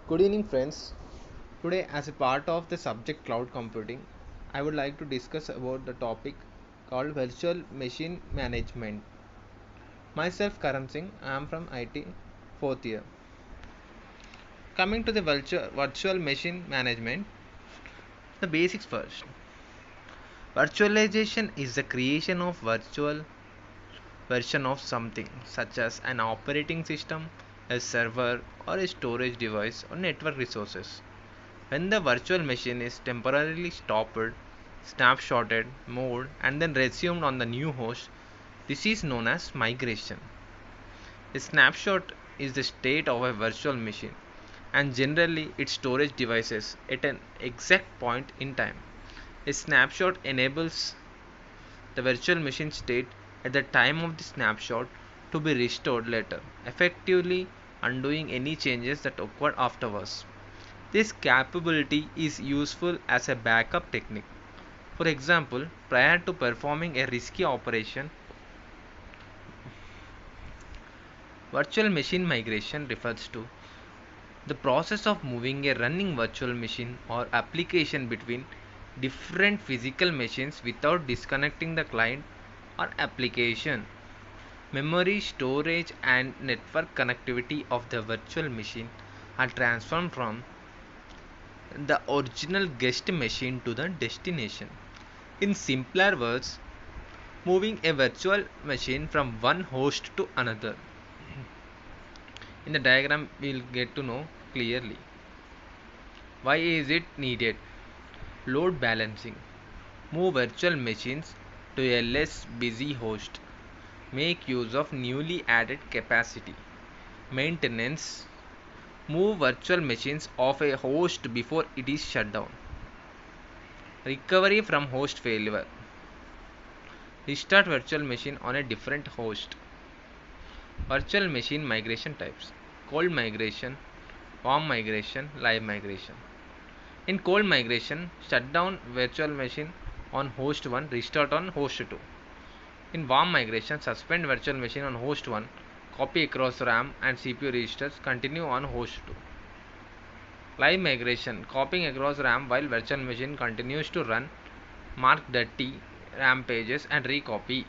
Good evening, friends. Today, as a part of the subject cloud computing, I would like to discuss about the topic called virtual machine management. Myself, Karan Singh, I am from IT fourth year. Coming to the virtual machine management, the basics first. Virtualization is the creation of virtual version of something, such as an operating system, a server, or a storage device or network resources. When the virtual machine is temporarily stopped, snapshotted, moved, and then resumed on the new host, this is known as migration. A snapshot is the state of a virtual machine and generally its storage devices at an exact point in time. A snapshot enables the virtual machine state at the time of the snapshot to be restored later, effectively undoing any changes that occurred afterwards. This capability is useful as a backup technique. For example, prior to performing a risky operation, virtual machine migration refers to the process of moving a running virtual machine or application between different physical machines without disconnecting the client or application. Memory, storage, and network connectivity of the virtual machine are transferred from the original guest machine to the destination. In simpler words, moving a virtual machine from one host to another. In the diagram, we'll get to know clearly. Why is it needed? Load balancing. Move virtual machines to a less busy host. Make use of newly added capacity. Maintenance. Move virtual machines off a host before it is shut down. Recovery from host failure. Restart virtual machine on a different host. Virtual machine migration types: cold migration, warm migration, live migration. In cold migration, shut down virtual machine on host 1, restart on host 2. In warm migration, suspend virtual machine on host 1, copy across RAM and CPU registers, continue on host 2. Live migration, copying across RAM while virtual machine continues to run, mark dirty RAM pages and recopy.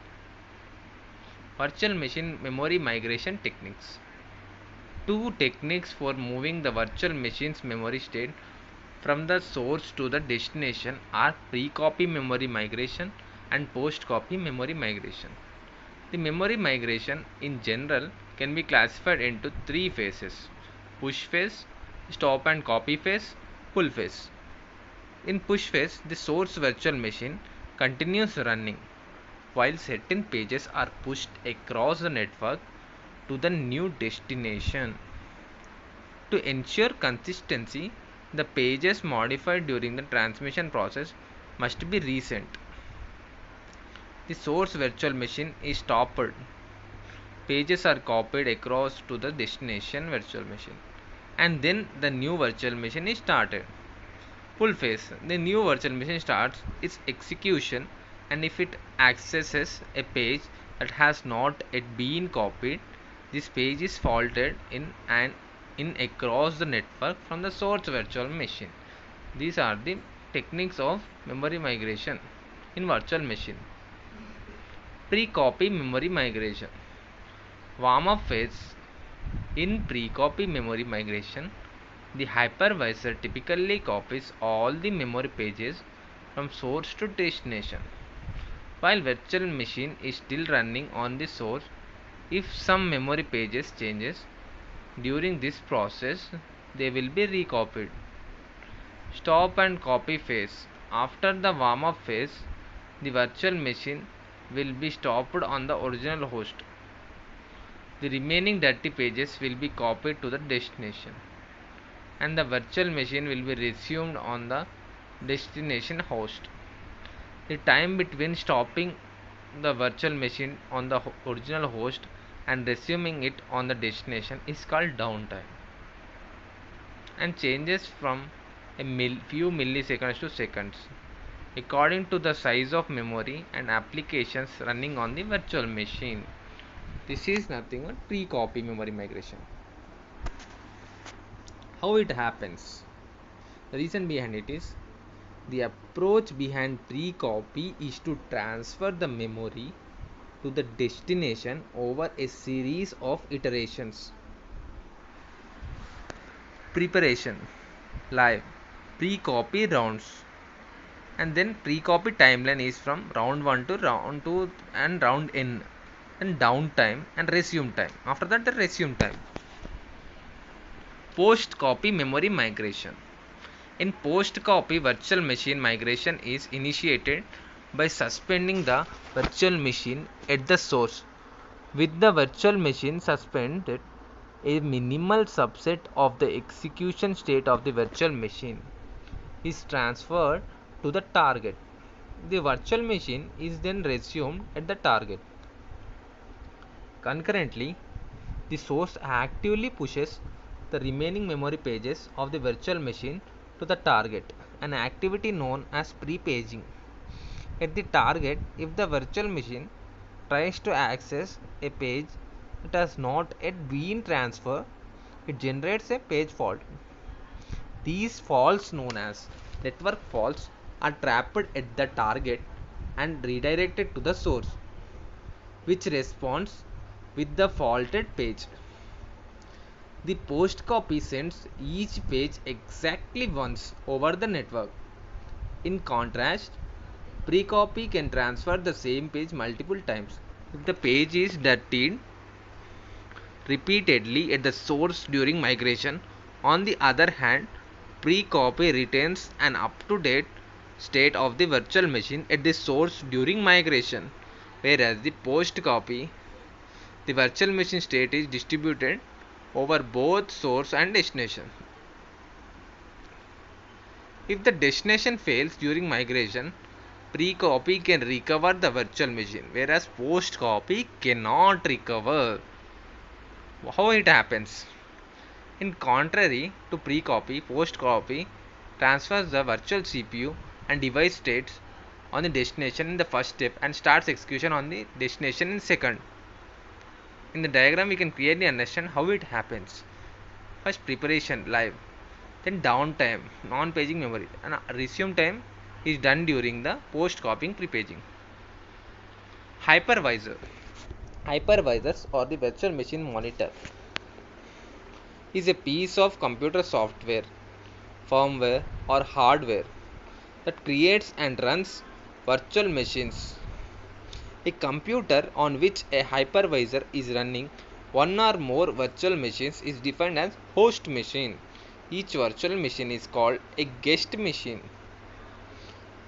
Virtual machine memory migration techniques. Two techniques for moving the virtual machine's memory state from the source to the destination are pre-copy memory migration and post-copy memory migration. The memory migration in general can be classified into three phases: push phase, stop and copy phase, pull phase. In push phase, the source virtual machine continues running while certain pages are pushed across the network to the new destination. To ensure consistency, the pages modified during the transmission process must be resent. The source virtual machine is stopped. Pages are copied across to the destination virtual machine, and then the new virtual machine is started. Pull phase. The new virtual machine starts its execution, and if it accesses a page that has not yet been copied, this page is faulted in across the network from the source virtual machine. These are the techniques of memory migration in virtual machine. Pre-copy memory migration. Warm-up phase. In pre-copy memory migration, the hypervisor typically copies all the memory pages from source to destination. While virtual machine is still running on the source, if some memory pages changes during this process, they will be recopied. Stop and copy phase. After the warm-up phase, the virtual machine will be stopped on the original host. The remaining dirty pages will be copied to the destination, and the virtual machine will be resumed on the destination host. The time between stopping the virtual machine on the original host and resuming it on the destination is called downtime, and changes from a few milliseconds to seconds according to the size of memory and applications running on the virtual machine. This is nothing but pre-copy memory migration. How it happens? The reason behind it is the approach behind pre-copy is to transfer the memory to the destination over a series of iterations. Preparation live pre-copy rounds, and then pre-copy timeline is from round 1 to round 2 and round n, and downtime and resume time. After that, the resume time. Post copy memory migration. In post copy, virtual machine migration is initiated by suspending the virtual machine at the source. With the virtual machine suspended, a minimal subset of the execution state of the virtual machine is transferred to the target. The virtual machine is then resumed at the target. Concurrently, the source actively pushes the remaining memory pages of the virtual machine to the target, an activity known as pre-paging. At the target, if the virtual machine tries to access a page that has not yet been transferred, it generates a page fault. These faults, known as network faults, are trapped at the target and redirected to the source, which responds with the faulted page. The post copy sends each page exactly once over the network. In contrast, pre-copy can transfer the same page multiple times. If the page is dirtied repeatedly at the source during migration, on the other hand, pre-copy retains an up-to-date state of the virtual machine at the source during migration, whereas the post copy, the virtual machine state is distributed over both source and destination. If the destination fails during migration, pre-copy can recover the virtual machine, whereas post-copy cannot recover. How it happens? In contrary to pre-copy, post-copy transfers the virtual CPU and device states on the destination in the first step and starts execution on the destination in second. In the diagram, we can clearly understand how it happens. First, preparation live, then downtime, non-paging memory, and resume time is done during the post-copying pre-paging. Hypervisor. Hypervisors, or the virtual machine monitor, is a piece of computer software, firmware, or hardware that creates and runs virtual machines. A computer on which a hypervisor is running one or more virtual machines is defined as host machine. Each virtual machine is called a guest machine.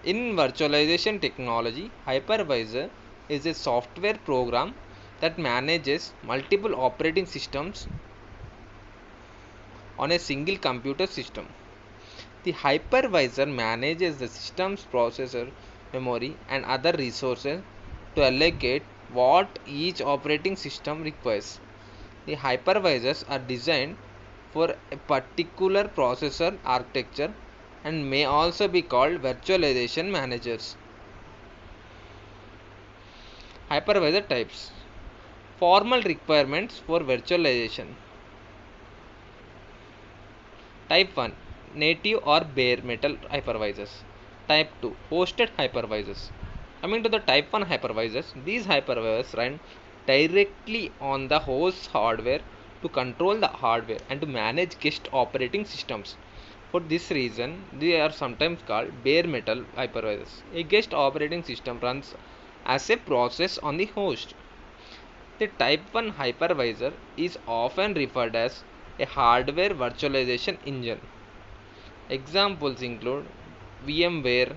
In virtualization technology, hypervisor is a software program that manages multiple operating systems on a single computer system. The hypervisor manages the system's processor, memory, and other resources to allocate what each operating system requires. The hypervisors are designed for a particular processor architecture and may also be called virtualization managers. Hypervisor types. Formal requirements for virtualization. Type 1, native or bare metal hypervisors. Type 2, hosted hypervisors. Coming to the type 1 hypervisors, these hypervisors run directly on the host's hardware to control the hardware and to manage guest operating systems. For this reason, they are sometimes called bare metal hypervisors. A guest operating system runs as a process on the host. The type 1 hypervisor is often referred as a hardware virtualization engine. Examples include VMware,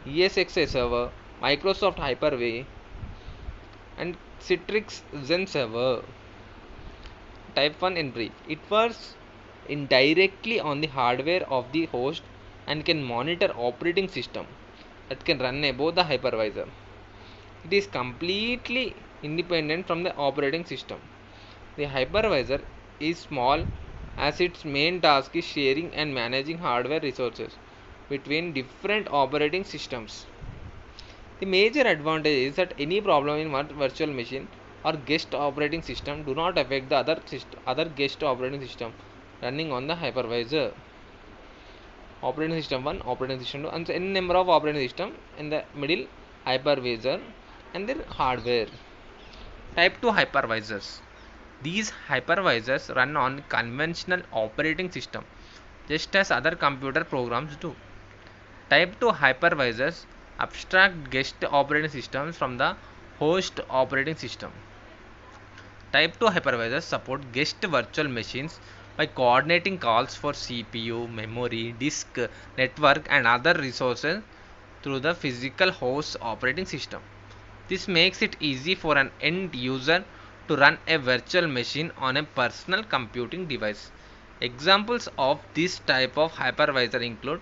ESXi Server, Microsoft Hyper-V, and Citrix Zen Server. Type 1 in brief. It works indirectly on the hardware of the host and can monitor operating system that can run above the hypervisor. It is completely independent from the operating system. The hypervisor is small as its main task is sharing and managing hardware resources between different operating systems. The major advantage is that any problem in one virtual machine or guest operating system do not affect the other guest operating system running on the hypervisor. Operating system 1, operating system 2, and n number of operating system in the middle hypervisor and their hardware. Type 2 hypervisors. These hypervisors run on conventional operating system just as other computer programs do. Type 2 hypervisors abstract guest operating systems from the host operating system. Type 2 hypervisors support guest virtual machines by coordinating calls for CPU, memory, disk, network, and other resources through the physical host operating system. This makes it easy for an end user to run a virtual machine on a personal computing device. Examples of this type of hypervisor include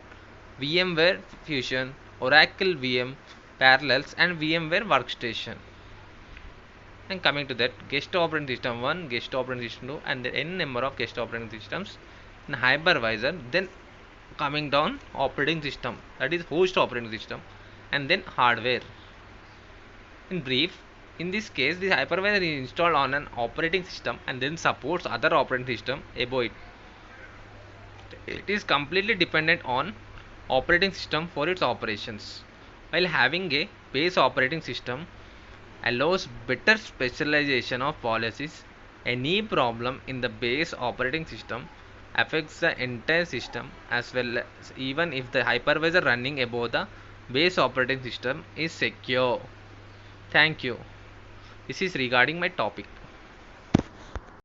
VMware Fusion, Oracle VM, Parallels, and VMware Workstation. And coming to that, guest operating system 1, guest operating system 2, and the n number of guest operating systems in hypervisor. Then coming down, operating system, that is host operating system, and then hardware. In brief, in this case, the hypervisor is installed on an operating system and then supports other operating system above it. It is completely dependent on operating system for its operations. While having a base operating system allows better specialization of policies, any problem in the base operating system affects the entire system as well as even if the hypervisor running above the base operating system is secure. Thank you. This is regarding my topic.